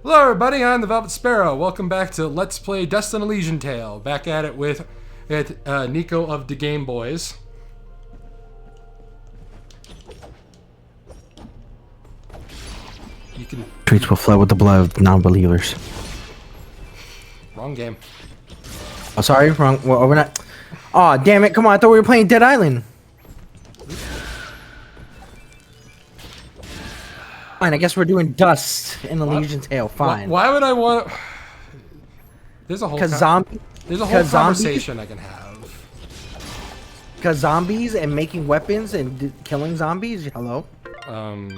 Hello everybody, I'm the Velvet Sparrow. Welcome back to Let's Play Dust An Elysian Tail. Back at it with Nico of the Game Boys. You can... Streets will flood with the blood of non-believers. Wrong game. Oh, sorry, wrong. Well, we're not. Oh, damn it! Come on, I thought we were playing Dead Island. Fine, I guess we're doing Dust An Elysian Tail. Fine. Why would I want... There's a whole... There's a whole conversation I can have. Cause zombies and making weapons and killing zombies. Hello. I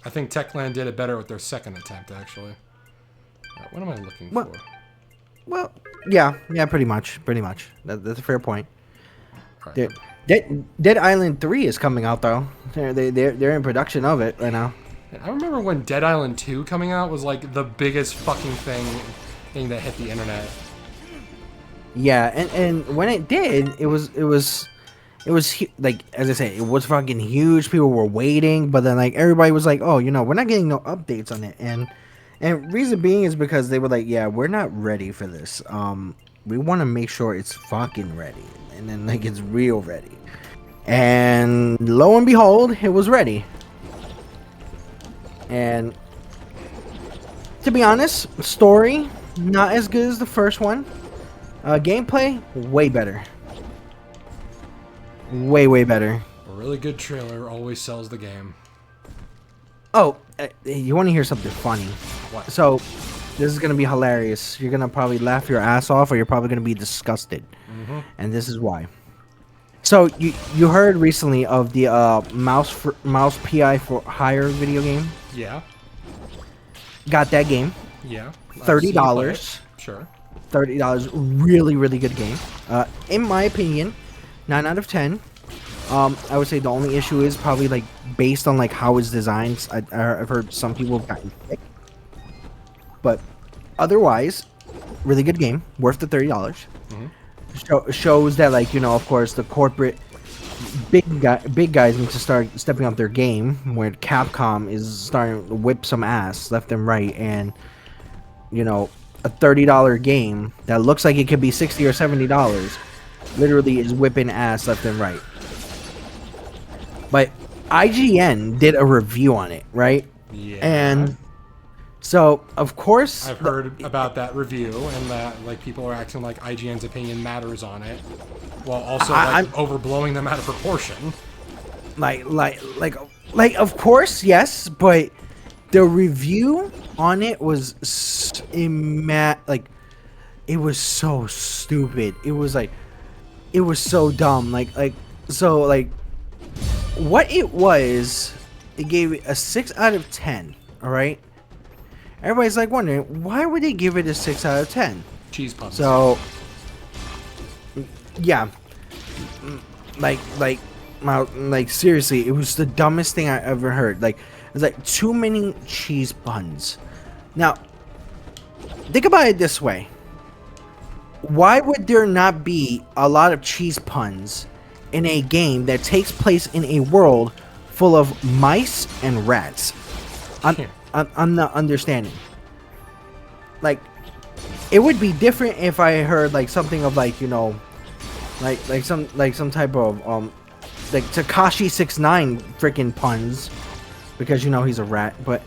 think Techland did it better with their second attempt, actually. What am I looking for? Well, yeah, pretty much. That's a fair point. Right. Dead Island 3 is coming out though. They're in production of it right now. I remember when Dead Island 2 coming out was like the biggest fucking thing that hit the internet. Yeah, and when it did, it was like, as I say, it was fucking huge. People were waiting, but then like everybody was like, oh, we're not getting no updates on it, and reason being is because they were like, yeah, we're not ready for this. We want to make sure it's fucking ready, and then like it's real ready. And lo and behold, it was ready. And to be honest, story not as good as the first one. Gameplay way better. Way better. A really good trailer always sells the game. Oh, you want to hear something funny? What? So, this is gonna be hilarious. You're gonna probably laugh your ass off, or you're probably gonna be disgusted. And this is why. So you heard recently of the mouse PI for hire video game? Yeah. Got that game. Yeah. $30. Sure. $30. Really good game. In my opinion, 9 out of 10. I would say the only issue is probably like based on like how it's designed. I've heard some people have gotten sick, but otherwise, really good game, worth the $30. Shows that, like, of course, the corporate big guys need to start stepping up their game. Where Capcom is starting to whip some ass left and right, and a $30 game that looks like it could be $60 or $70 literally is whipping ass left and right. But IGN did a review on it, right? Yeah. And so, of course, I've heard about that review, and that like people are acting like IGN's opinion matters on it, while also like overblowing them out of proportion. Like, of course, yes, but the review on it was like, it was so stupid. It was like, it was so dumb. So what it was, it gave it a 6 out of 10. All right. Everybody's like wondering, why would they give it a 6 out of 10? Cheese puns. So, yeah, like seriously, it was the dumbest thing I ever heard. Like, it was like too many cheese puns. Now, think about it this way: why would there not be a lot of cheese puns in a game that takes place in a world full of mice and rats? I'm not understanding. Like, it would be different if I heard like something of like some type of like Tekashi 6ix9ine freaking puns, because he's a rat. But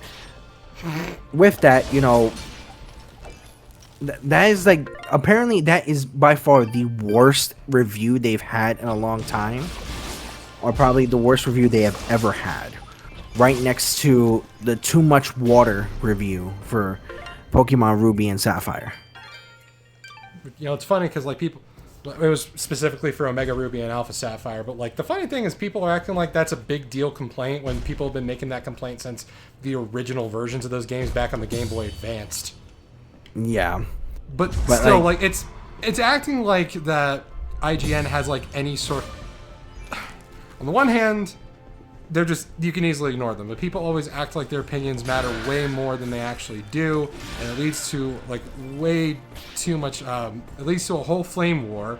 with that, that is like, apparently that is by far the worst review they've had in a long time, or probably the worst review they have ever had. Right next to the too much water review for Pokemon Ruby and Sapphire. It's funny because like people, it was specifically for Omega Ruby and Alpha Sapphire, but like the funny thing is people are acting like that's a big deal complaint when people have been making that complaint since the original versions of those games back on the Game Boy Advanced. Yeah, but still, like it's acting like that IGN has like any sort. On the one hand, they're just, you can easily ignore them, but people always act like their opinions matter way more than they actually do, and it leads to like way too much. It leads to a whole flame war.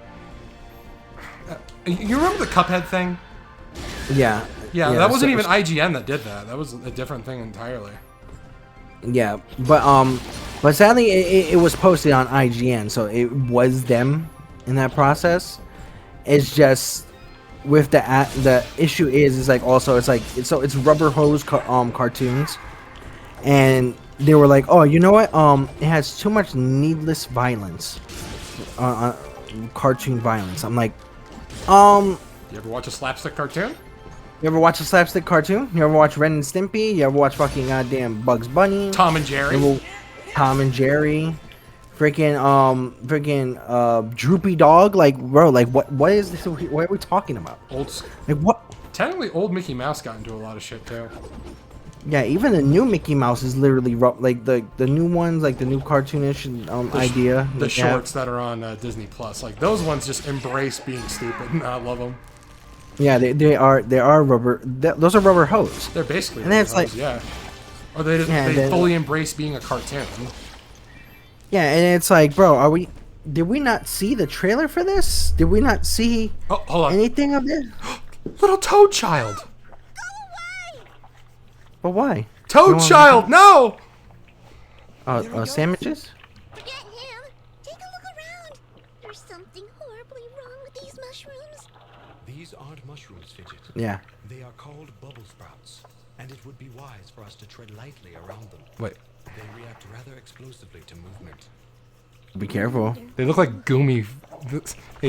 You remember the Cuphead thing? Yeah. Yeah, that wasn't even IGN that did that. That was a different thing entirely. Yeah, but sadly it was posted on IGN, so it was them in that process. It's just with the issue is like also it's rubber hose cartoons, and they were like, oh, you know what, it has too much needless violence, cartoon violence. I'm like, You ever watch a slapstick cartoon? you ever watch a slapstick cartoon? You ever watch Ren and Stimpy? You ever watch fucking goddamn Bugs Bunny? Tom and Jerry. Tom and Jerry, freaking Droopy Dog. Like, bro, like what is this? What are we talking about? Like what? Technically, old Mickey Mouse got into a lot of shit too. Yeah, even the new Mickey Mouse is literally like the new ones, like the new cartoonish idea. The shorts that are on Disney Plus, like those ones, just embrace being stupid. And I love them. Yeah, they are rubber. Those are rubber hose. They're basically. And then it's hose, like, yeah. Or they fully embrace being a cartoon. Yeah, and it's like, bro, did we not see the trailer for this? Did we not see hold on. anything of it? Little Toad Child. But why? Toad Child, no! Sandwiches? Forget him. Take a look around. There's something horribly wrong with these mushrooms. These aren't mushrooms, Fidget. Yeah. They are called bubble sprouts, and it would be wise for us to tread lightly around them. Wait. They react rather explosively to movement. Be careful. They look like Goomy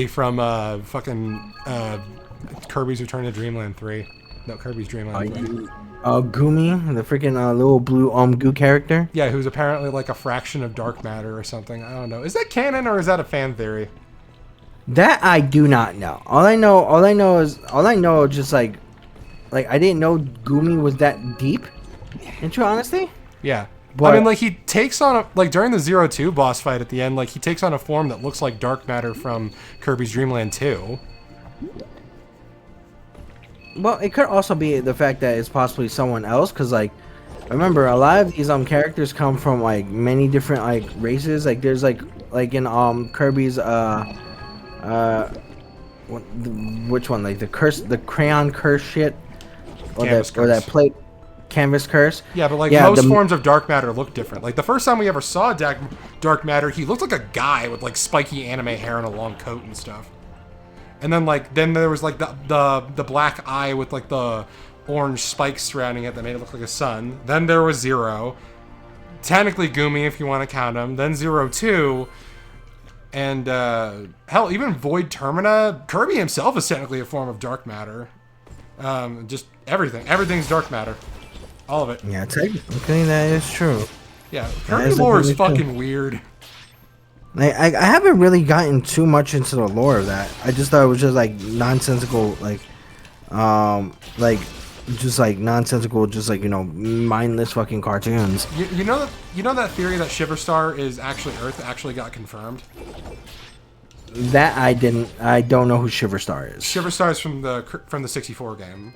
from fucking Kirby's Return to Dreamland 3. No, Kirby's Dream Land 3. Goomy, the freaking little blue goo character. Yeah, who's apparently like a fraction of dark matter or something. I don't know. Is that canon or is that a fan theory? That I do not know. All I know is just like I didn't know Goomy was that deep. In true honesty. Yeah. But, I mean, like, he takes on during the 0-2 boss fight at the end, like, he takes on a form that looks like dark matter from Kirby's Dream Land 2. Well, it could also be the fact that it's possibly someone else, because, like, remember, a lot of these characters come from, like, many different, like, races. Like, there's, like in, Kirby's, which one? Like, the crayon curse shit? Or that plate. Canvas curse. Yeah, but most forms of dark matter look different. Like the first time we ever saw dark matter, he looked like a guy with like spiky anime hair and a long coat and stuff. And then there was like the black eye with like the orange spikes surrounding it that made it look like a sun. Then there was Zero, technically Goomy if you want to count him. Then 0-2, and hell, even Void Termina. Kirby himself is technically a form of dark matter. Just everything's dark matter. All of it. Yeah, technically that is true. Yeah, Kirby lore is fucking weird. I haven't really gotten too much into the lore of that. I just thought it was just like nonsensical, mindless fucking cartoons. You know that theory that Shiverstar is actually Earth actually got confirmed? That I didn't. I don't know who Shiverstar is. Shiverstar is from the 64 game.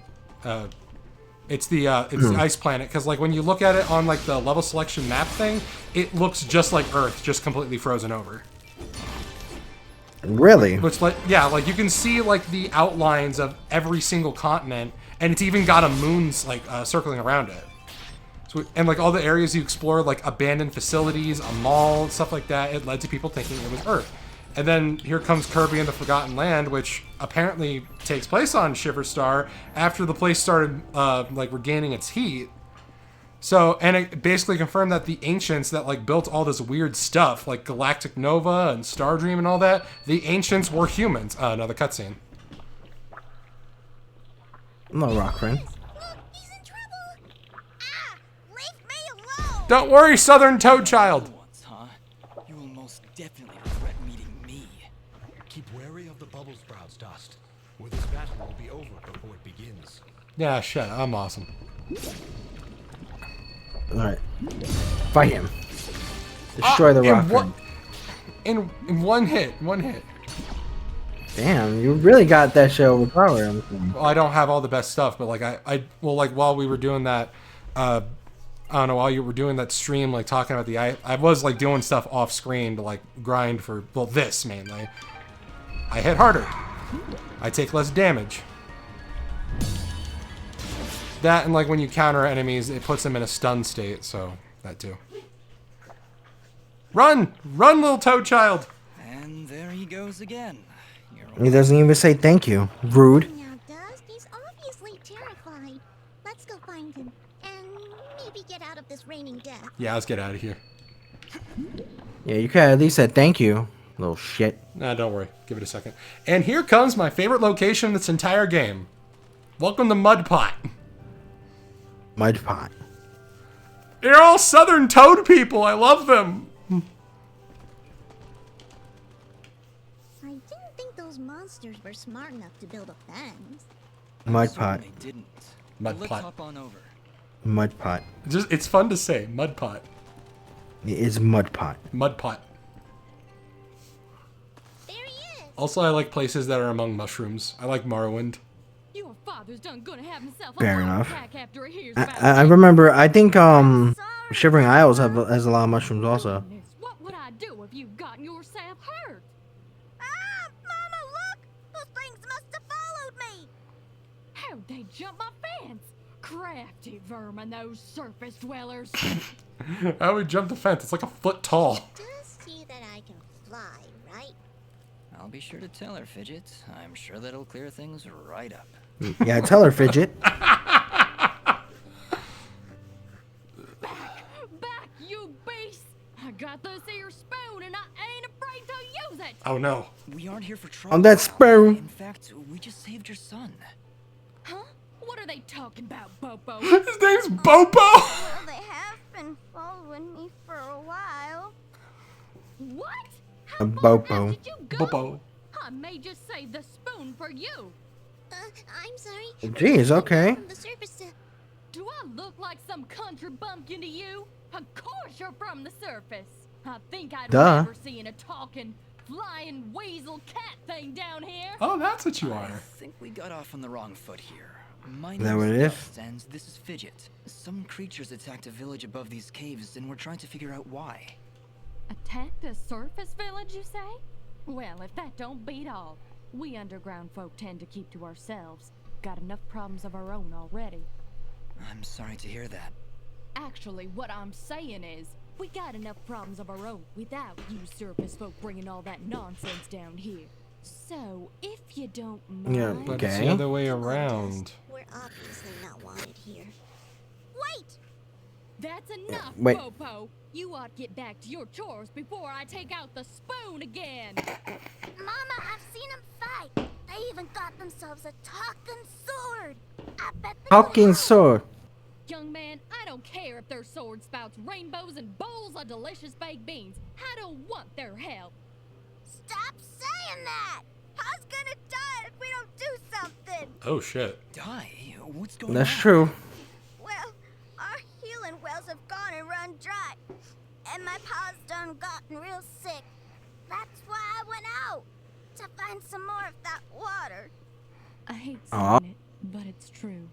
It's the ice planet, because like when you look at it on like the level selection map thing, it looks just like Earth, just completely frozen over. Really? Which like you can see like the outlines of every single continent, and it's even got a moon's like circling around it. So, and like all the areas you explore, like abandoned facilities, a mall, stuff like that, it led to people thinking it was Earth. And then here comes Kirby and the Forgotten Land, which apparently takes place on Shiverstar after the place started regaining its heat. So, and it basically confirmed that the ancients that like built all this weird stuff, like Galactic Nova and Star Dream and all that, the ancients were humans. Another cutscene. No, rock friend. Look, he's in trouble. Ah, leave me alone. Don't worry, Southern Toad Child. You will most definitely regret meeting me. Keep wary of the bubble sprouts, Dust, or this battle will be over before it begins. Yeah, shut up. I'm awesome. Alright. Fight him. Destroy the rock friend. In one hit. Damn, you really got that shit overpowered. Well, I don't have all the best stuff, but like while we were doing that, I don't know, while you were doing that stream, like talking about I was like doing stuff off screen to like grind for this mainly. I hit harder. I take less damage. That and like when you counter enemies, it puts them in a stun state, so That too. Run! Run, little toad child! And there he goes again. He doesn't even say thank you. Rude. Now, Dust, he's obviously terrified. Let's go find him. And maybe get out of this raining death. Yeah, let's get out of here. Yeah, you could at least said thank you, little shit. Nah, don't worry. Give it a second. And here comes my favorite location in this entire game. Welcome to Mud Pot. Mud pot. They're all southern toad people. I love them. I didn't think those monsters were smart enough to build a fence. Mud pot. They didn't. Mud Let's pot. hop on over. Mud pot. It's fun to say. Mud Pot. It is mud pot. Mud Pot. There he is. Also, I like places that are among mushrooms. I like Morrowind. Your father's done gonna have himself a Fair heart enough. attack after he hears I, about I this. remember. I think Shivering Isles has a lot of mushrooms also. Goodness, what would I do if you'd gotten yourself hurt? Ah, Mama, look! Those things must have followed me. How'd they jump my fence? Crafty vermin, those surface dwellers. How we jump the fence? It's like a foot tall. Just see that I can fly, right? I'll be sure to tell her, Fidget. I'm sure that'll clear things right up. Yeah, tell her, Fidget. Back, you beast! I got this here spoon and I ain't afraid to use it! Oh no. We aren't here for trouble. On that spoon. In fact, we just saved your son. Huh? What are they talking about, Bobo? His name's Bobo. Well, they have been following me for a while. What? A How far Bobo. back did you go? Bobo. I may just save the spoon for you. I'm sorry. Jeez, okay. From the surface to... Do I look like some country bumpkin to you? Of course you're from the surface. I think I'd Duh. remember seeing a talking, flying weasel cat thing down here. Oh, that's what you I are. think we got off on the wrong foot here. My that what it name's is? Dust, and this is Fidget. Some creatures attacked a village above these caves, and we're trying to figure out why. Attacked a surface village, you say? Well, if that don't beat all. We underground folk tend to keep to ourselves. Got enough problems of our own already. I'm sorry to hear that. Actually, what I'm saying is, we got enough problems of our own without you surface folk bringing all that nonsense down here. So, if you don't mind... Yeah, But it's okay. the other way Come on, around. Dust. We're obviously not wanted here. Wait! That's enough, wait. Popo! You ought to get back to your chores before I take out the spoon again! Mama, I've seen them fight. They even got themselves a talking sword. I bet they Talking will. sword. Young man, I don't care if their sword spouts rainbows and bowls of delicious baked beans. I don't want their help. Stop saying that! How's gonna die if we don't do something? Oh shit. Die? What's going That's on? true. Well, our healing wells have gone and run dry. And my pa's done gotten real sick. That's why I went out. To find some more of that water. I hate Aw. saying it, but it's true.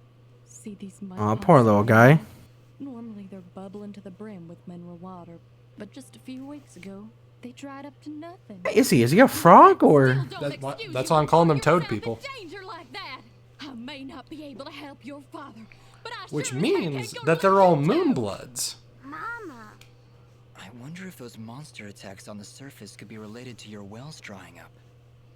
See these mud Aw, pots poor little right guy. now? Normally they're bubbling to the brim with mineral water, but just a few weeks ago, they dried up to nothing. Is he a frog or? Still don't That- excuse that's you why I'm calling them putting toad yourself in people. danger like that. I may not be able to help your father, but I Which sure as heck means ain't gonna that they're let all you too. moonbloods. Mama. I wonder if those monster attacks on the surface could be related to your wells drying up.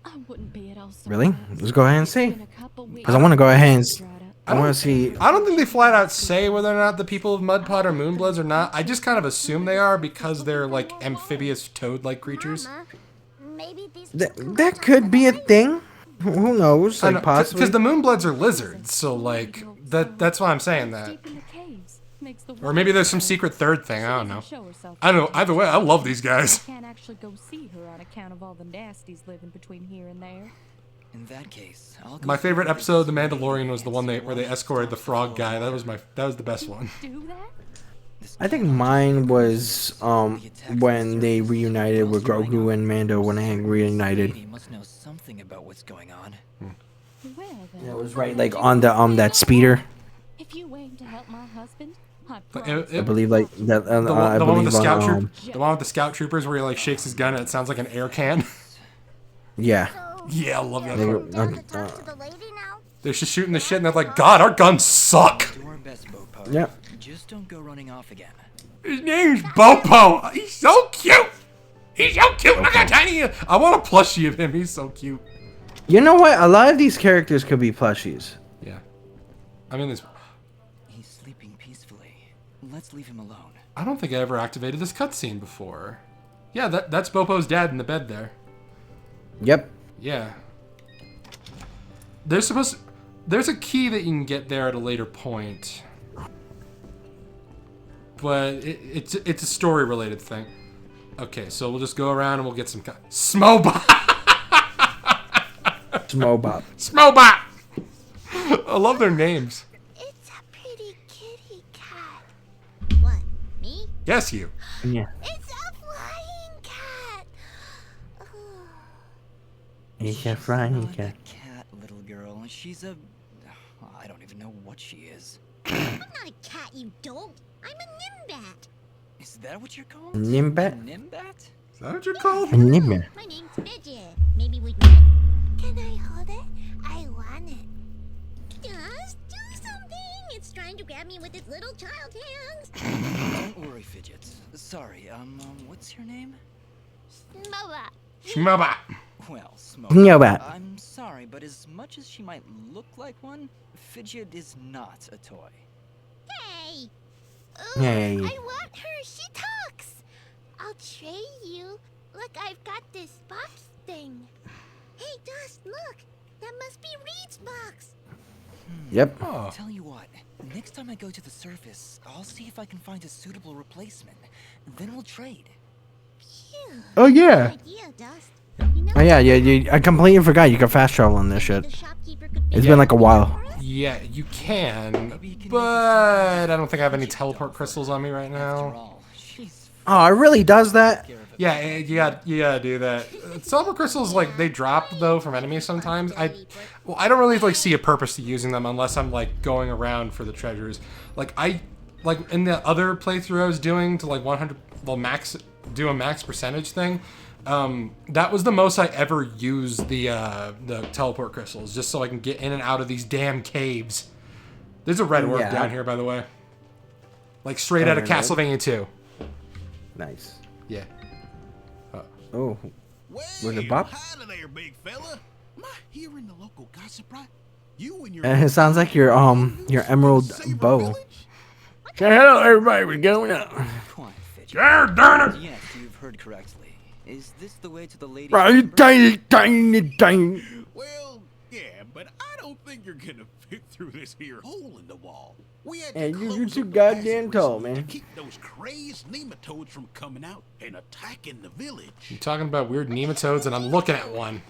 I wouldn't be at all surprised. Really? Let's go ahead and It's see. been a couple weeks Because I want to go ahead and since they dried up. I want to see. I don't think they flat out say whether or not the people of Mudpot are moonbloods or not. I just kind of assume they are because they're like amphibious toad-like creatures. Mama. Maybe these That could be a thing. Who knows? Like possibly. Because the moonbloods are lizards, so like that's why I'm saying that. Deep in the caves. Makes the Or maybe there's some water secret third thing. I don't know. show herself. I don't know. Either way, I love these guys. Can't actually go see her on account of all the nasties living between here and there. In that case, I'll go My favorite through episode of The this Mandalorian was the one and where they see escorted the what frog else guy. is That was the best one. Do that? This I think mine was when they reunited with Grogu and Mando when they reunited. lady must know something about what's going on. Well then. It was right like on the that speeder. If you aim to help my husband, I But promise. I believe like that. The one, I the one with believe the scout on, troop, the one with the scout troopers where he like shakes his gun and it sounds like an air can. yeah. So, Yeah, I love that. They part. were- down to talk to the lady now? They're just shooting the shit and they're like, God, our guns suck. Do our best, Bopo. Yep. Just Just don't go running off again. His name's Bopo. He's so cute. He's so cute. Look how tiny he is. I want a plushie of him. He's so cute. You know what? A lot of these characters could be plushies. Yeah. I mean, this. He's sleeping peacefully. Let's leave him alone. I don't think I ever activated this cutscene before. Yeah, that's Bopo's dad in the bed there. Yep. Yeah. There's a key that you can get there at a later point. But it's a story related thing. Okay, so we'll just go around and we'll get some Smobot. Smobot. Smobot. I love their names. It's a pretty kitty cat. What? Me? Yes, you. Yeah. It's a flying cat. He's a flying Not cat. a cat, little girl. She's a... I don't even know what she is. I'm not a cat, you dolt. I'm a nimbat. Is that what you're called? Nimbat? A Nimbat? Is that what you're called? A Nimbat. My name's Fidget. Maybe we can... Can I hold it? I want it. Just do something. It's trying to grab me with its little child hands. Don't worry, Fidget. Sorry, what's your name? Moa. Smobot. Well, Smoke. Nimbat. I'm sorry, but as much as she might look like one, Fidget is not a toy. Hey. Ooh, Hey. I want her. She talks. I'll trade you. Look, I've got this box thing. Hey, Dust, look. That must be Reed's box. Yep. Oh. Tell you what, next time I go to the surface, I'll see if I can find a suitable replacement. Then we'll trade. Phew. Oh yeah. Good idea, Dust. You know, Oh yeah. I completely forgot you can fast travel in this shit. the shopkeeper could It's be been like a while. Yeah, you can, Maybe you can but I don't think I have any teleport crystals on me right After now. all, she's Oh, it really does that? care of it. Yeah, you gotta do that. Teleport crystals, like, they drop though from enemies sometimes. I don't really like see a purpose to using them unless I'm like going around for the treasures. Like in the other playthrough I was doing to like 100, well, do a max percentage thing. That was the most I ever used the teleport crystals, just so I can get in and out of these damn caves. There's a red orb Yeah. down here, by the way. Like straight out of red orb? Castlevania 2. Nice. Yeah. Oh. Well, With the bop? hi there, big fella. Am I hearing the local gossip right? You and your And it sounds like your emerald Saber bow. Village? Say hello everybody, we're going up. Quiet, Fidget. God darn it! Yes, you've heard correctly. Is this the way to the lady? Right, tiny. Well, yeah, but I don't think you're gonna fit through this here hole in the wall. We had to And you're close too up the goddamn passage tall, recently man. to keep those crazed nematodes from coming out and attacking the village. You're talking about weird nematodes, and I'm looking at one.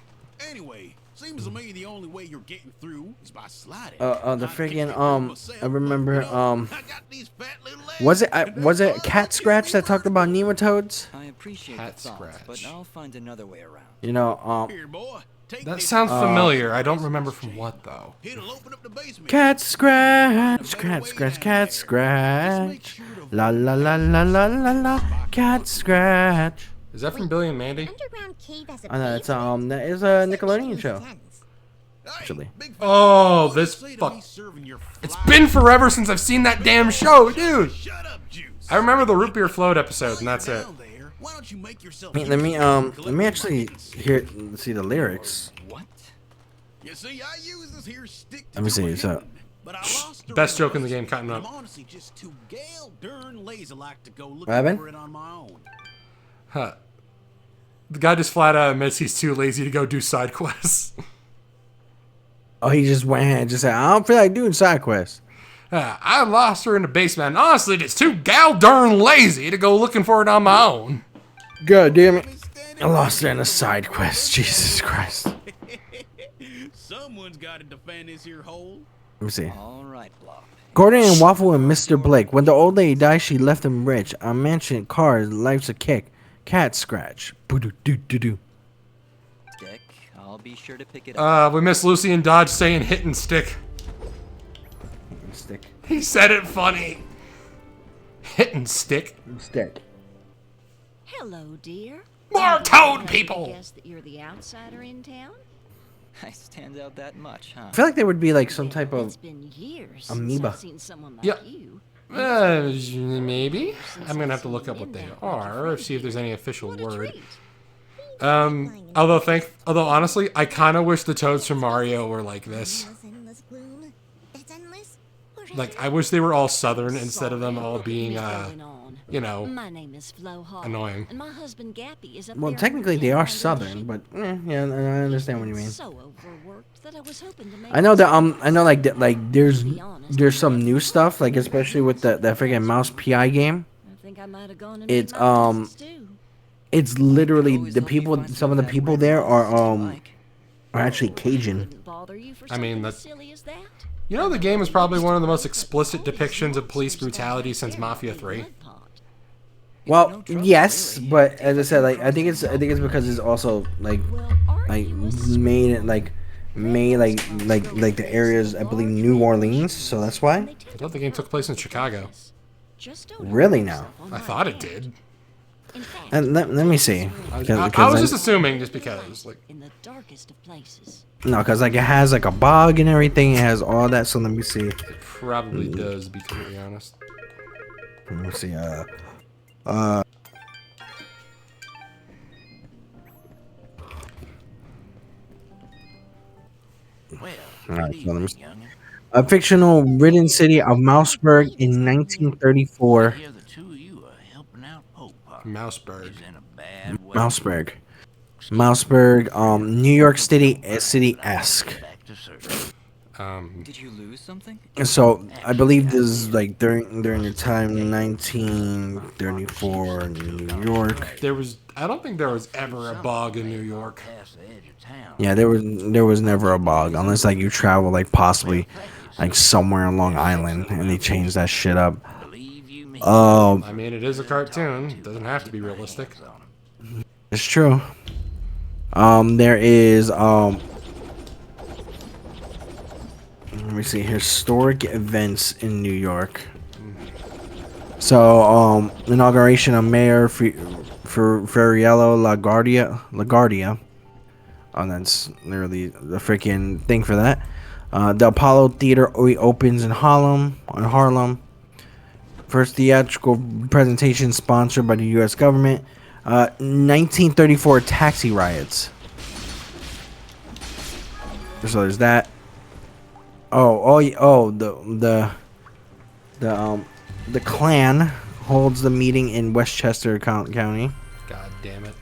Anyway, seems to me the only way you're getting through is by sliding. The I friggin', can't do it myself, I remember, but, you know, I got these fat little legs, Was it and was that's it why Cat they Scratch keep that me talked about nematodes? I appreciate Cat the thought, but scratch. I'll find another way around. You know, Here, boy. Take That this sounds and familiar. I don't remember from what though. It'll open up the basement. Cat Scratch, Cat Scratch. La la la la la la la. Cat Scratch. Is that from Billy and Mandy? Underground cave as a Oh, no, it's basement? that is a Nickelodeon show. Sense. Actually. Big Oh, fella, this say to fuck. me serving your It's fly- been forever since I've seen that damn show, dude. Shut up, Juice. I remember the root beer float episode, and that's it. Down there, why don't you make yourself Let me useful? let me actually hear see the lyrics. What? You see, I use this here stick to Let me do see, a so- hitting, but I lost the Best joke in the rhythm, game, cutting and up. I'm honestly just too gal darn lazy like to go look What happened? for it on my own. Huh. The guy just flat out admits he's too lazy to go do side quests. Oh, he just went ahead and just said, I don't feel like doing side quests. I lost her in the basement, and honestly, just too gal darn lazy to go looking for it on my own. God damn it. I lost her in a side quest. Jesus Christ. Someone's got to defend this here hole. Let me see. All right, Blob. Gordon and Waffle and Mr. Blake. When the old lady died, she left him rich. A mansion, cars, life's a kick. Cat Scratch. Boo-doo-doo-doo-doo. Dick, I'll be sure to pick it up. We miss Lucy and Dodge saying hit and stick. Stick. He said it funny. Hit and stick. Stick. Hello, dear. More toad people. I guess that you're the outsider in town. I stand out that much, huh? I feel like there would be like some type It's of been years amoeba. since I've seen someone like Yeah. you. Maybe. I'm gonna have to look up what they are, or see if there's any official word. Although honestly, I kind of wish the toads from Mario were like this. Like, I wish they were all southern instead of them all being, you know, My name is Flo Hall, annoying. and my husband Gappy is up Well, there technically they on are the southern, but yeah, I understand what you mean. So overworked that I was hoping to make I know that I know like there's some new stuff, like especially with that freaking Mouse PI game. I think I might have gone and It's made my business too. it's literally Always the help you people. find Some of the that people red there sauce are that you like. actually Cajun. Wouldn't bother you for I mean, something as that's- silly as that? You know, the game is probably one of the most explicit depictions of police brutality since Mafia 3. Well, yes, but as I said, like I think it's because it's also like made like the areas, I believe, New Orleans, so that's why. I thought the game took place in Chicago. Really now? I thought it did. And let me see. I was Because just assuming, just because. Like, In the darkest of places. no, because like it has like a bog and everything. It has all that. So let me see. it probably does, to be completely honest. Let me see. Alright, so let me see. A fictional written city of Mouseburg in 1934. Mouseburg. Mouseburg, New York City-esque. Did you lose something? So I believe this is like during the time 1934 New York. I don't think there was ever a bog in New York. Yeah, there was never a bog unless like you travel like possibly like somewhere on Long Island and they changed that shit up. I mean, it is a cartoon. It doesn't have to be realistic. It's true. There is let me see, historic events in New York. So inauguration of Mayor Ferriello LaGuardia. Oh, that's literally the freaking thing for that. The Apollo Theater reopens in Harlem. First theatrical presentation sponsored by the U.S. government. 1934 taxi riots. So there's that. The Klan holds the meeting in Westchester County. God damn it.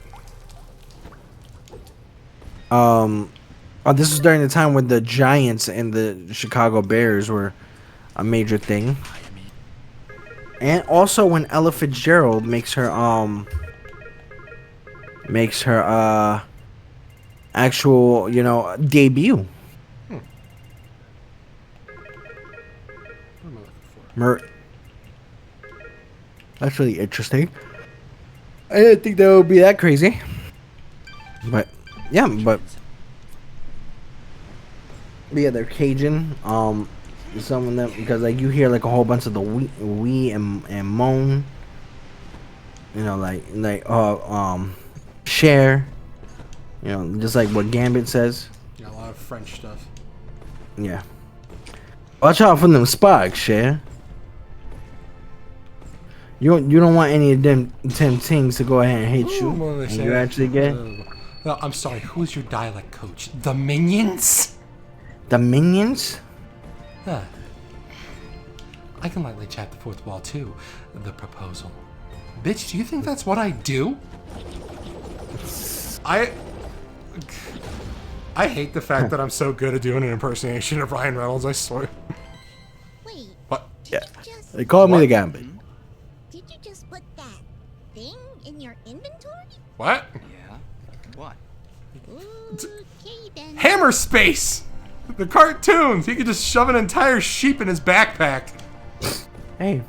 This was during the time when the Giants and the Chicago Bears were a major thing. And also when Ella Fitzgerald makes her actual, debut. That's really interesting. I didn't think that would be that crazy. But yeah, they're Cajun. Some of them, because like you hear like a whole bunch of the we and moan. Share. Just like what Gambit says. Got a lot of French stuff. Yeah. Watch out for them sparks, Share. You don't want any of them things to go ahead and hit you. And you actually get. No, I'm sorry. Who's your dialect coach? The Minions? The Minions? I can lightly chat the fourth wall too. The proposal. Bitch, do you think that's what I do? I hate the fact that I'm so good at doing an impersonation of Ryan Reynolds, I swear. Wait, What? Yeah. They call me the Gambit. did you just put that thing in your inventory? What? Yeah. What? Okay then. Hammer Space! The cartoons! He could just shove an entire sheep in his backpack. Hey.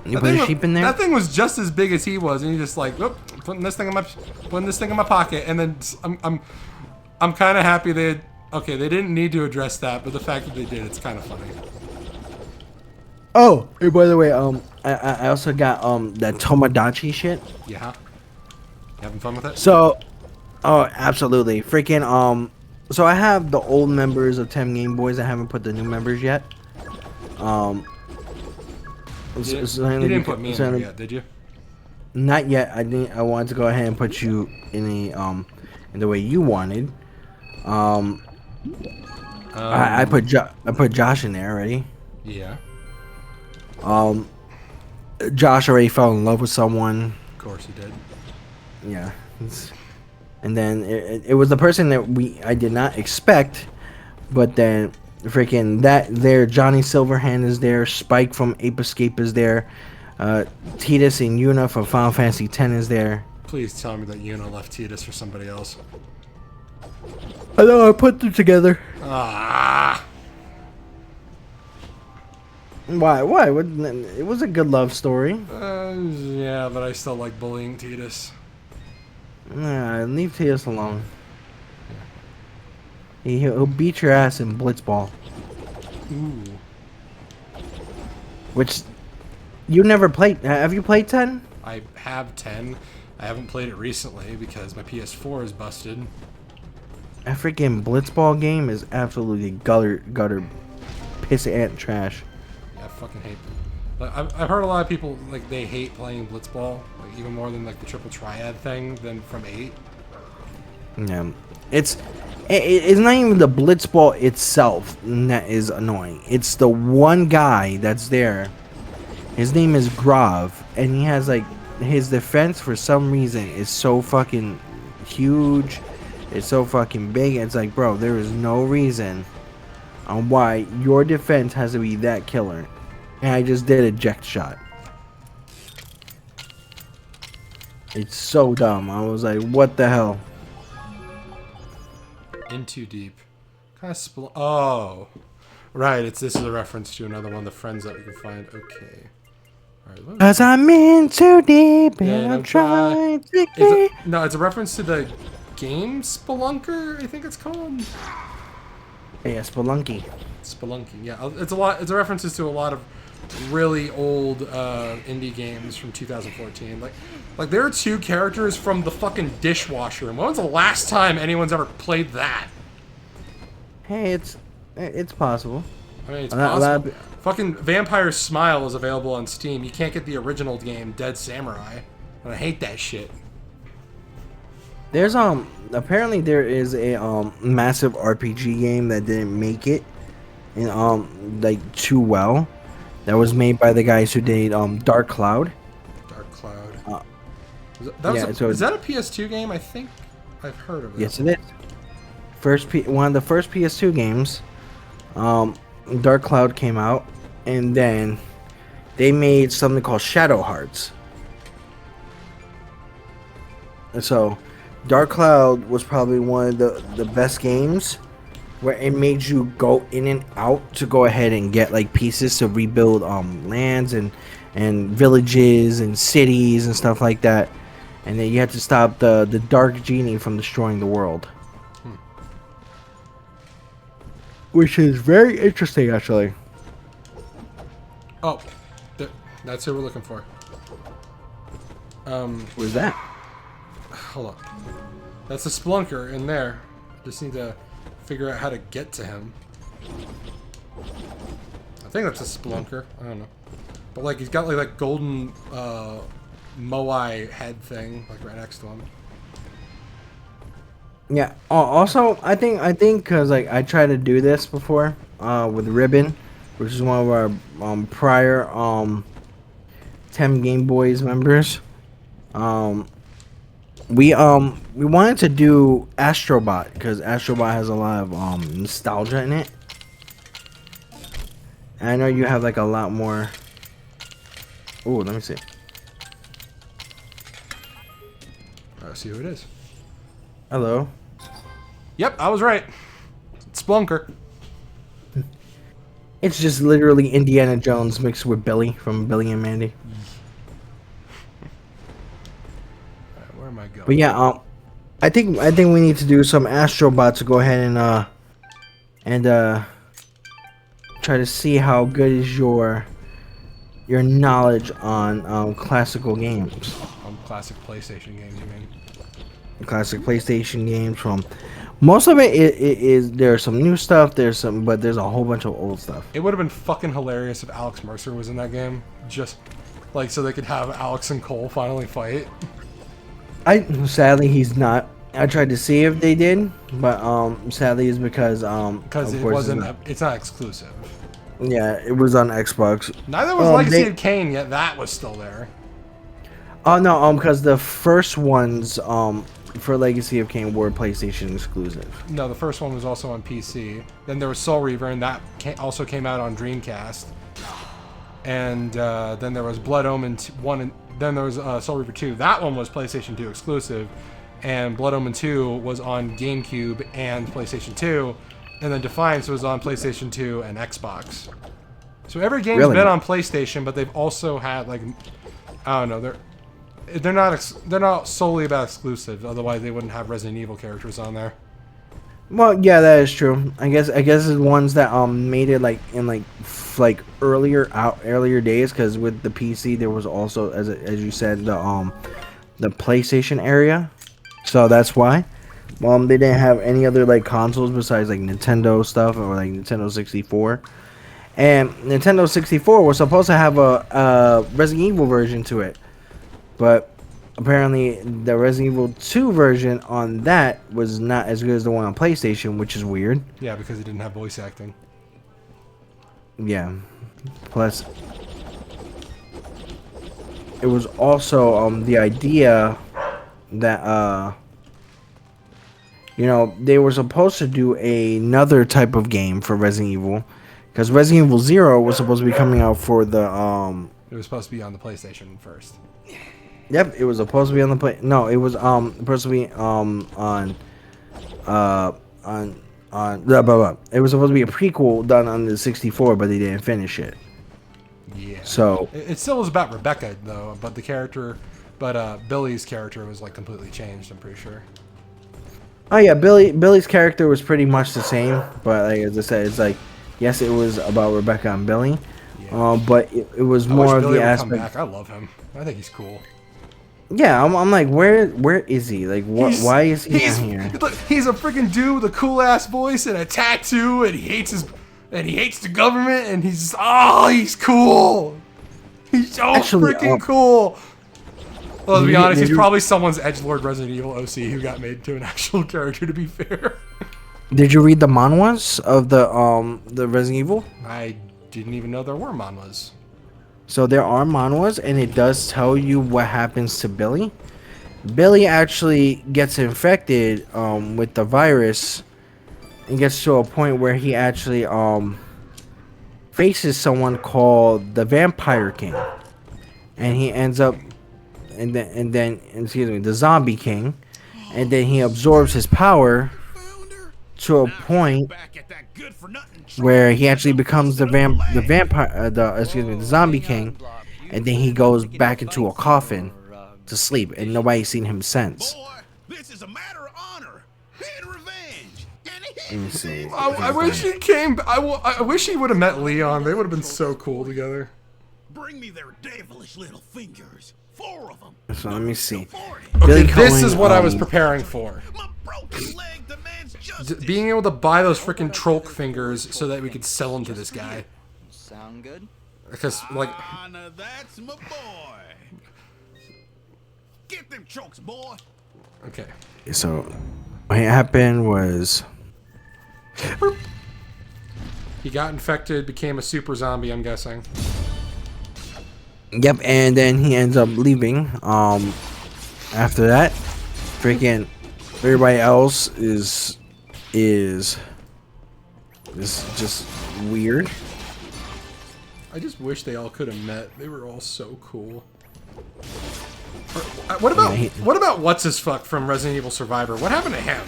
You That put thing a was- sheep in there? That thing was just as big as he was, and he's just like, "Oop, putting this thing in my pocket." And then I'm kind of happy they didn't need to address that, but the fact that they did, it's kind of funny. Oh, hey, by the way, I also got that Tomodachi shit. Yeah. You having fun with it? So, absolutely, freaking so I have the old members of 10 Game Boys. I haven't put the new members yet. You Certainly didn't put me in there certainly- yet, did you? Not yet. I didn't. I wanted to go ahead and put you in in the way you wanted. I put Josh in there already. Yeah, Josh already fell in love with someone. of course he did. Yeah. And then it was the person that I did not expect, but then freaking that there Johnny Silverhand is there, Spike from Ape Escape is there, Tidus and Yuna from Final Fantasy X is there. Please tell me that Yuna left Tidus for somebody else. I know, I put them together. Ah, Why? It was a good love story. yeah, but I still like bullying Tidus. Nah, leave Tidus alone. He'll beat your ass in Blitzball. Ooh, Which you never played. Have you played 10? I have 10. I haven't played it recently because my PS4 is busted. That freaking Blitzball game is absolutely gutter piss ant trash. Yeah, I fucking hate. Like, I've heard a lot of people like they hate playing Blitzball, like even more than like the triple triad thing than from 8. Yeah, it's not even the Blitzball itself that is annoying. It's the one guy that's there. His name is Grav, and he has like his defense for some reason is so fucking huge. It's so fucking big. It's like, bro, there is no reason on why your defense has to be that killer. And I just did eject shot. It's so dumb. I was like, what the hell? In too deep. Kind of oh, right. This is a reference to another one of the friends that we can find. Okay. All right. Cause I'm in too deep Yeah, and I'm don't try. trying to get... No, it's a reference to the game Spelunker, I think it's called. Yeah, Spelunky. Spelunky, yeah. It's a lot. It's a references to a lot of really old indie games from 2014. Like there are 2 characters from the fucking Dishwasher Room. When was the last time anyone's ever played that? Hey, it's possible. I mean, it's A lot possible. of- Fucking Vampire Smile is available on Steam. You can't get the original game, Dead Samurai. And I hate that shit. There's apparently there is a massive RPG game that didn't make it in like too well. That was made by the guys who did Dark Cloud. Dark Cloud. yeah, so is that a PS2 game? I think I've heard of it. Yes, it is. One of the first PS2 games. Dark Cloud came out, and then they made something called Shadow Hearts. And so, Dark Cloud was probably one of the best games, where it made you go in and out to go ahead and get like pieces to rebuild lands and villages and cities and stuff like that, and then you had to stop the dark genie from destroying the world. Which is very interesting, actually. Oh, that's who we're looking for. Where's that? Hold on. That's a Splunker in there. Just need to figure out how to get to him. I think that's a Splunker. I don't know. But like he's got like that golden Moai head thing like right next to him. Yeah. Also, I think because like I tried to do this before with Ribbon, which is one of our prior 10 Game Boys members. We wanted to do Astrobot because Astrobot has a lot of nostalgia in it. And I know you have like a lot more. Oh, let me see. Let's see who it is. Hello. Yep, I was right. It's Splunker. It's just literally Indiana Jones mixed with Billy from Billy and Mandy. Alright, where am I going? But yeah, I think we need to do some Astrobot to go ahead and try to see how good is your knowledge on classical games. Classic PlayStation games, you mean? Classic PlayStation games from Most of it is there's some new stuff. But there's a whole bunch of old stuff. It would have been fucking hilarious if Alex Mercer was in that game, just like so they could have Alex and Cole finally fight. Sadly he's not. I tried to see if they did, but sadly it's because It wasn't. It's not exclusive. Yeah, it was on Xbox. Neither was Legacy of Kain, yet that was still there. Oh no, because the first ones for Legacy of Kain were PlayStation exclusive. No, the first one was also on PC. Then there was Soul Reaver, and that also came out on Dreamcast. And then there was Blood Omen 1, and then there was Soul Reaver 2. That one was PlayStation 2 exclusive, and Blood Omen 2 was on GameCube and PlayStation 2, and then Defiance was on PlayStation 2 and Xbox. So every game's been on PlayStation, but they've also had like, I don't know, they're not solely about exclusive. Otherwise, they wouldn't have Resident Evil characters on there. Well, yeah, that is true. I guess it's ones that made it like in like earlier days, because with the PC there was also as you said the PlayStation area, so that's why. They didn't have any other like consoles besides like Nintendo stuff or like Nintendo 64, and Nintendo 64 was supposed to have a Resident Evil version to it, but apparently the Resident Evil 2 version on that was not as good as the one on PlayStation, which is weird. Yeah, because it didn't have voice acting. Yeah. Plus, it was also the idea that they were supposed to do another type of game for Resident Evil, because Resident Evil 0 was supposed to be coming out for the It was supposed to be on the PlayStation first. Yep, it was supposed to be on the play. No, it was supposed to be on blah, blah, blah. It was supposed to be a prequel done on the 64, but they didn't finish it. Yeah. So it still was about Rebecca though, but Billy's character was like completely changed. I'm pretty sure. oh yeah, Billy's character was pretty much the same, but like as I said, it's like yes, it was about Rebecca and Billy, but it was more of the aspect. Come back. I love him. I think he's cool. Yeah, I'm like, where is he? Like, what? Why is he in here? Look, he's a freaking dude with a cool ass voice and a tattoo, and he hates the government, and he's cool. He's so freaking cool. Well, let's be honest, he's probably someone's edgelord Resident Evil OC who got made to an actual character. To be fair. Did you read the manhwas of the Resident Evil? I didn't even know there were manhwas. So there are manhwas, and it does tell you what happens to Billy. Billy actually gets infected with the virus and gets to a point where he actually faces someone called the Vampire King, and he ends up and then the Zombie King, and then he absorbs his power to a point where he actually becomes the Zombie King, and then he goes back into a coffin to sleep, and nobody's seen him since. Boy, this is a matter of honor and revenge. Let me see. I wish he came. I wish he would have met Leon. They would have been so cool together. Bring me their devilish little fingers. 4 of them. So let me see. Okay, this is what I was preparing for. My broken leg demands justice. Being able to buy those freaking Trolk fingers so that we could sell them to this guy. Sound good? Because, like... Now that's my boy. Get them chokes, boy. Okay. So, what happened was... He got infected, became a super zombie, I'm guessing. Yep, and then he ends up leaving. After that, freaking everybody else is just weird. I just wish they all could have met. They were all so cool. What about what's his fuck from Resident Evil Survivor? What happened to him?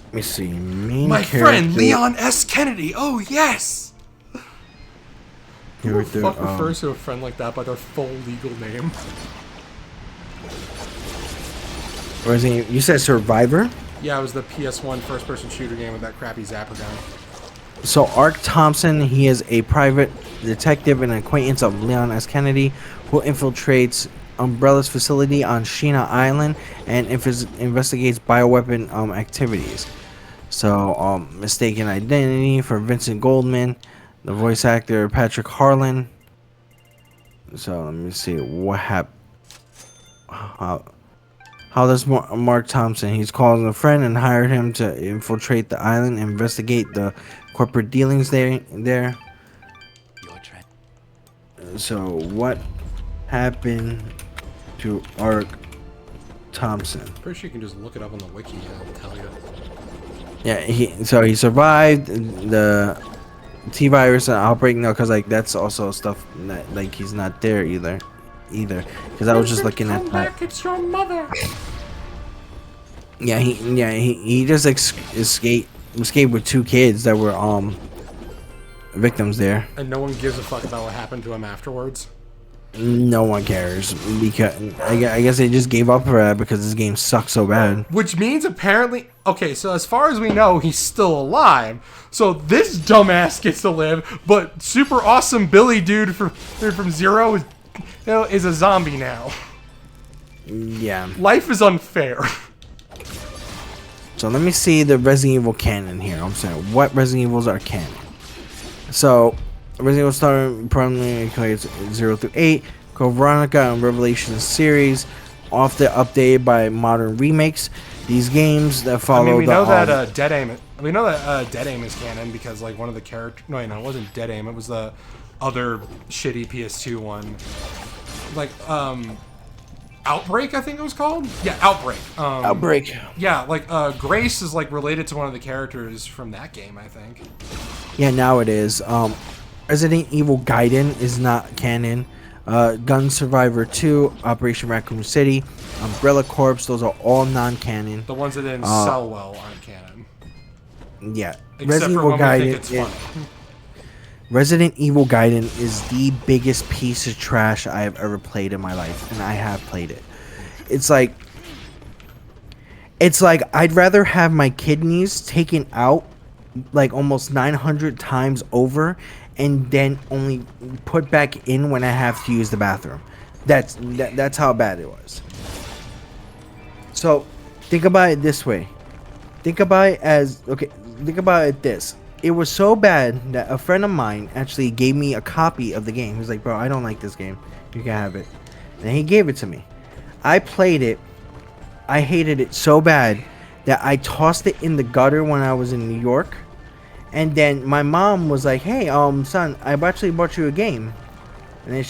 Let me see. My friend Leon S. Kennedy. Oh yes. Who the fuck refers to a friend like that by their full legal name? Resident, you said Survivor? Yeah, it was the PS1 first-person shooter game with that crappy zapper gun. So Ark Thompson, he is a private detective and acquaintance of Leon S. Kennedy, who infiltrates Umbrella's facility on Sheena Island and investigates bioweapon activities. So, mistaken identity for Vincent Goldman, the voice actor Patrick Harlan. So let me see what happened. How does Mark Thompson? He's called a friend and hired him to infiltrate the island and investigate the corporate dealings there. So what happened to Mark Thompson? Pretty sure you can just look it up on the wiki and it'll tell you. Yeah, he survived the T-virus outbreak. No, because like that's also stuff that like he's not there either. Because I was just looking at that. It's your mother. Yeah, he just escaped with 2 kids that were victims there. And no one gives a fuck about what happened to him afterwards. No one cares because I guess they just gave up for that because this game sucks so bad. Which means apparently, okay, so as far as we know, he's still alive. So this dumbass gets to live, but super awesome Billy dude from Zero is a zombie now. Yeah. Life is unfair. So let me see the Resident Evil canon here. I'm saying what Resident Evils are canon. So Resident Evil started primarily 0 through 8, Code Veronica and Revelation series, often updated by modern remakes. These games that follow. I mean, we know that Dead Aim. We know that Dead Aim is canon because like one of the characters. No, it wasn't Dead Aim. It was the other shitty PS2 one. Like Outbreak, I think it was called. Yeah, Outbreak. Outbreak. Yeah, like Grace is like related to one of the characters from that game, I think. Yeah, now it is. Resident Evil Gaiden is not canon. Gun Survivor 2, Operation Raccoon City, Umbrella Corps, those are all non-canon. The ones that didn't sell well aren't canon. Yeah. Except for when we think it's funny. Resident Evil Gaiden is the biggest piece of trash I have ever played in my life, and I have played it. It's like I'd rather have my kidneys taken out like almost 900 times over and then only put back in when I have to use the bathroom. That's how bad it was. So think about it this way. Think about it this. It was so bad that a friend of mine actually gave me a copy of the game. He was like, bro, I don't like this game. You can have it. And he gave it to me. I played it. I hated it so bad that I tossed it in the gutter when I was in New York. And then my mom was like, hey, son, I actually bought you a game. And then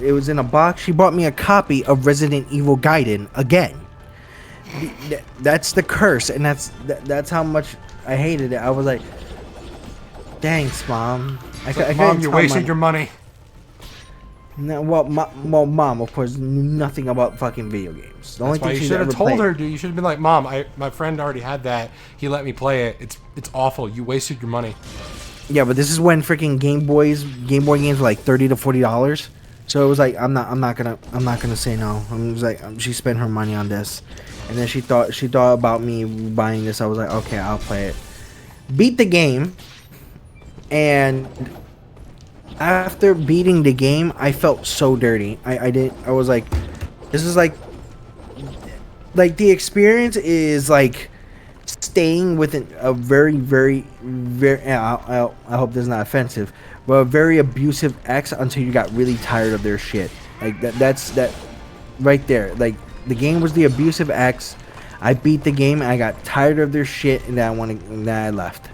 it was in a box. She bought me a copy of Resident Evil Gaiden again. That's the curse. And that's how much I hated it. I was like, thanks, Mom. Mom, you wasted your money. No, well, Mom, of course, knew nothing about fucking video games. The only That's why thing you should have told her, dude. You should have been like, Mom, my friend already had that. He let me play it. It's awful. You wasted your money. Yeah, but this is when freaking Game Boy games were like $30 to $40. So it was like, I'm not gonna say no. I was like, she spent her money on this, and then she thought about me buying this. I was like, okay, I'll play it. Beat the game. And after beating the game, I felt so dirty. I was like, this is like the experience is like staying with a very, very, very, I hope this is not offensive, but a very abusive ex until you got really tired of their shit. Like that's right there. Like the game was the abusive ex. I beat the game, I got tired of their shit, and then I left.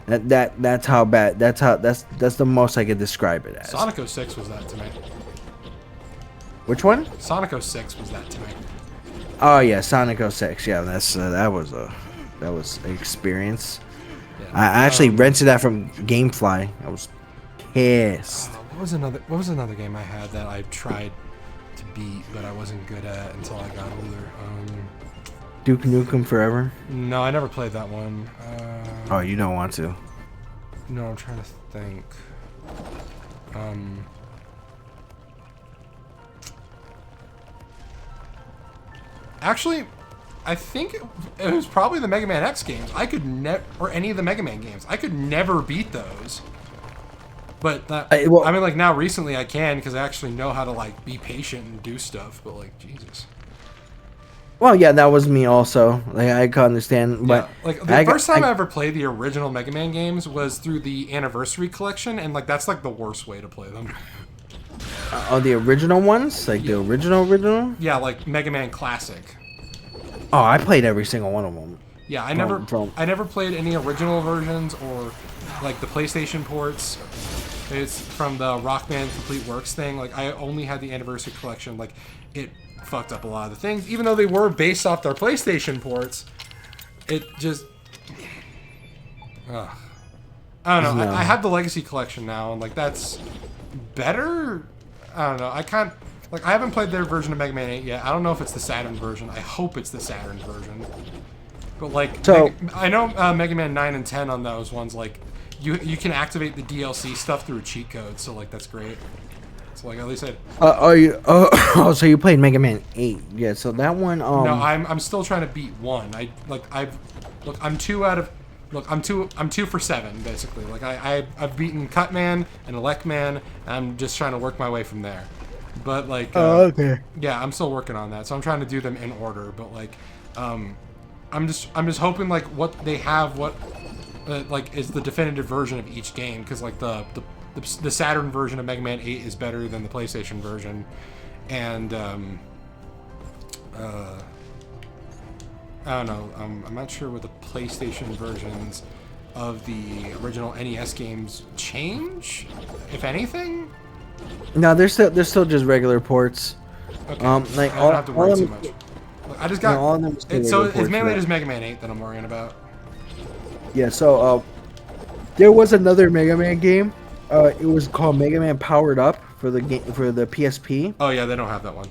That's how bad. That's the most I could describe it as. Sonic 06 was that to me. Which one? Sonic 06 was that to me. Oh yeah, Sonic 06. Yeah, that was an experience. Yeah. I actually rented that from GameFly. I was pissed. What was another game I had that I tried to beat but I wasn't good at until I got older? Duke Nukem Forever? No, I never played that one. Oh, you don't want to? No, I'm trying to think. Actually, I think it was probably the Mega Man X games. I could never, or any of the Mega Man games. I could never beat those. But well- I mean, like now recently I can because I actually know how to like be patient and do stuff. But like Jesus. Well, yeah, that was me also. Like I can understand, but Yeah, like the first time I ever played the original Mega Man games was through the Anniversary Collection, and like that's like the worst way to play them. Oh, the original ones, like the original. Yeah, like Mega Man Classic. Oh, I played every single one of them. Yeah, I never played any original versions or like the PlayStation ports. It's from the Rockman Complete Works thing. Like I only had the Anniversary Collection. Like it fucked up a lot of the things, even though they were based off their PlayStation ports. It just, I don't know. No. I have the Legacy Collection now, and like that's better. I don't know. I haven't played their version of Mega Man 8 yet. I don't know if it's the Saturn version. I hope it's the Saturn version. But like, so I know Mega Man 9 and 10 on those ones, like you can activate the DLC stuff through a cheat code, so like that's great. So like at least so you played Mega Man 8? Yeah. So that one. No, I'm still trying to beat 1. I'm 2 for 7 basically. Like I've beaten Cutman and Electman, and I'm just trying to work my way from there. But like, okay. Yeah, I'm still working on that. So I'm trying to do them in order. But like, I'm just hoping like what they have, like is the definitive version of each game, because like the Saturn version of Mega Man 8 is better than the PlayStation version, and I don't know. I'm not sure what the PlayStation versions of the original NES games change, if anything. No, they're still just regular ports. Okay. Like I don't have to worry too much. I just got. No, all of them are still It's regular mainly ports, just Mega Man 8 that I'm worrying about. Yeah. So there was another Mega Man game. It was called Mega Man Powered Up for the PSP. Oh yeah, they don't have that one.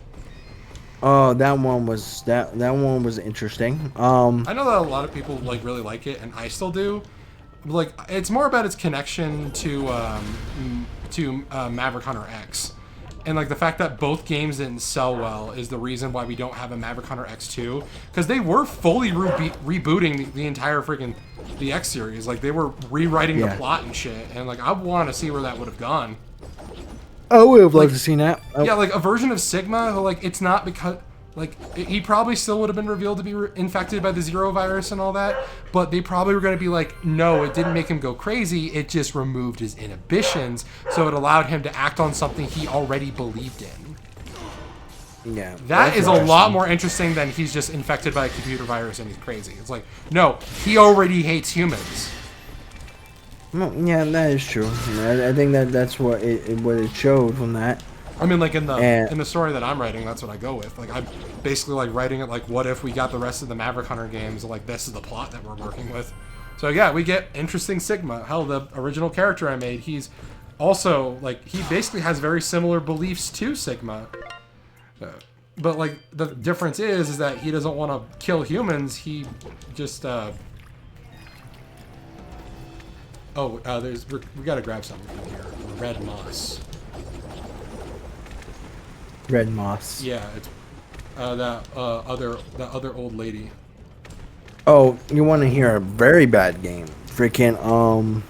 Oh, that one was interesting. I know that a lot of people like really like it, and I still do. Like, it's more about its connection to Maverick Hunter X, and like the fact that both games didn't sell well is the reason why we don't have a Maverick Hunter X2, because they were fully rebooting the entire freaking the X series. Like they were rewriting the plot and shit, and like I want to see where that would have gone. I would have loved to see that. Yeah, like a version of Sigma, who, like, it's not because, like, he probably still would have been revealed to be infected by the Zero virus and all that, but they probably were going to be like, no, it didn't make him go crazy, it just removed his inhibitions, so it allowed him to act on something he already believed in. Yeah. That is a lot more interesting than he's just infected by a computer virus and he's crazy. It's like, no, he already hates humans. Well, yeah, that is true. I think that's what it showed from that. I mean, like in the story that I'm writing, that's what I go with. Like I'm basically like writing it like, what if we got the rest of the Maverick Hunter games? Like this is the plot that we're working with. So yeah, we get interesting Sigma. Hell, the original character I made, he's also like he basically has very similar beliefs to Sigma. But like the difference is that he doesn't want to kill humans. He just we gotta grab something from here. Red moss. Red moss. Yeah, it's that other old lady. Oh, you want to hear a very bad game? Freaking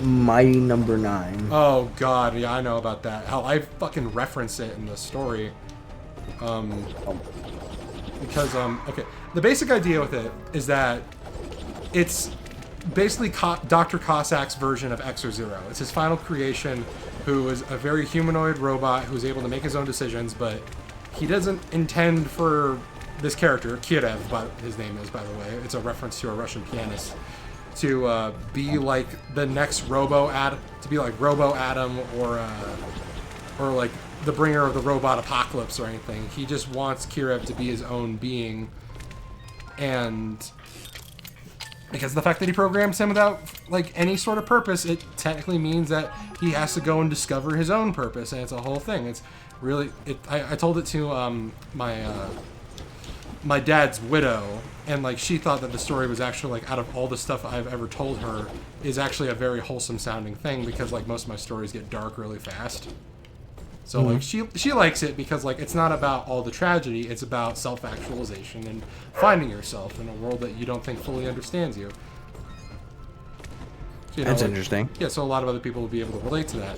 Mighty Number 9. Oh god, yeah, I know about that. Hell, I fucking reference it in the story. Because okay, the basic idea with it is that it's basically Dr. Cossack's version of Exo-Zero. It's his final creation, who is a very humanoid robot who's able to make his own decisions, but he doesn't intend for this character, Kirev, but his name is, by the way. It's a reference to a Russian pianist. To be like the next Robo Adam, or like the bringer of the robot apocalypse or anything. He just wants Kirev to be his own being, and because the fact that he programs him without like any sort of purpose, it technically means that he has to go and discover his own purpose, and it's a whole thing. It's really I told it to my dad's widow, and like she thought that the story was actually like, out of all the stuff I've ever told her, is actually a very wholesome sounding thing, because like most of my stories get dark really fast. So like she likes it because like it's not about all the tragedy, it's about self-actualization and finding yourself in a world that you don't think fully understands you. You know, That's like- interesting. Yeah, so a lot of other people will be able to relate to that.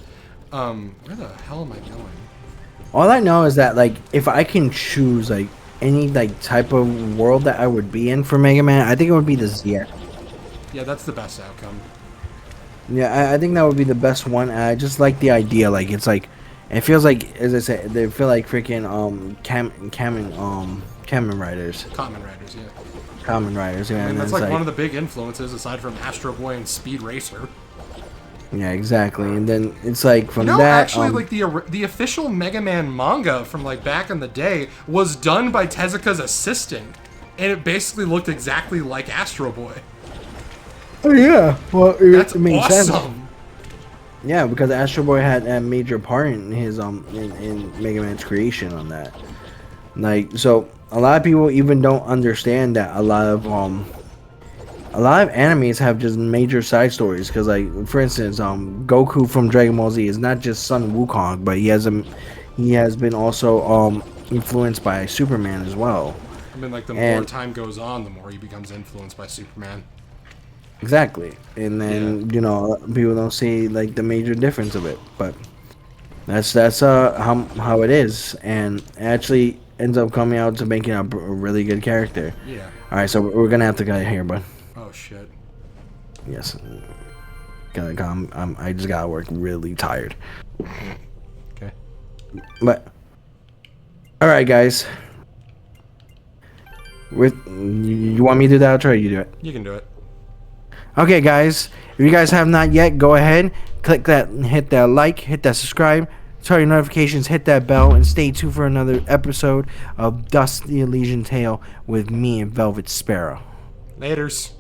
Where the hell am I going? All I know is that like if I can choose like any like type of world that I would be in for Mega Man, I think it would be the ZX. Yeah, that's the best outcome. Yeah, I think that would be the best one. And I just like the idea. Like it's like, it feels like, as I said, they feel like freaking Kamen Riders. Common Riders, yeah. Common Riders. Yeah, I mean, and that's it's like one of the big influences aside from Astro Boy and Speed Racer. Yeah, exactly. And then it's like from You know, that. actually, like the official Mega Man manga from like back in the day was done by Tezuka's assistant, and it basically looked exactly like Astro Boy. Oh yeah, well That's it makes sense. awesome. Yeah, because Astro Boy had a major part in his in Mega Man's creation on that. Like, so a lot of people even don't understand that a lot of animes have just major side stories. Because like, for instance, Goku from Dragon Ball Z is not just Son Wukong, but he has been also influenced by Superman as well. I mean, like the more time goes on, the more he becomes influenced by Superman. Exactly, and then you know people don't see like the major difference of it, but that's how it is, and it actually ends up coming out to making a really good character. Yeah. All right, so we're gonna have to cut it here, bud. Oh shit. Yes, I just gotta work really tired. Okay. But all right, guys. You want me to do that outro? Or you do it. You can do it. Okay, guys, if you guys have not yet, go ahead, click that, hit that like, hit that subscribe, turn your notifications, hit that bell, and stay tuned for another episode of Dust the Elysian Tail with me and Velvet Sparrow. Laters.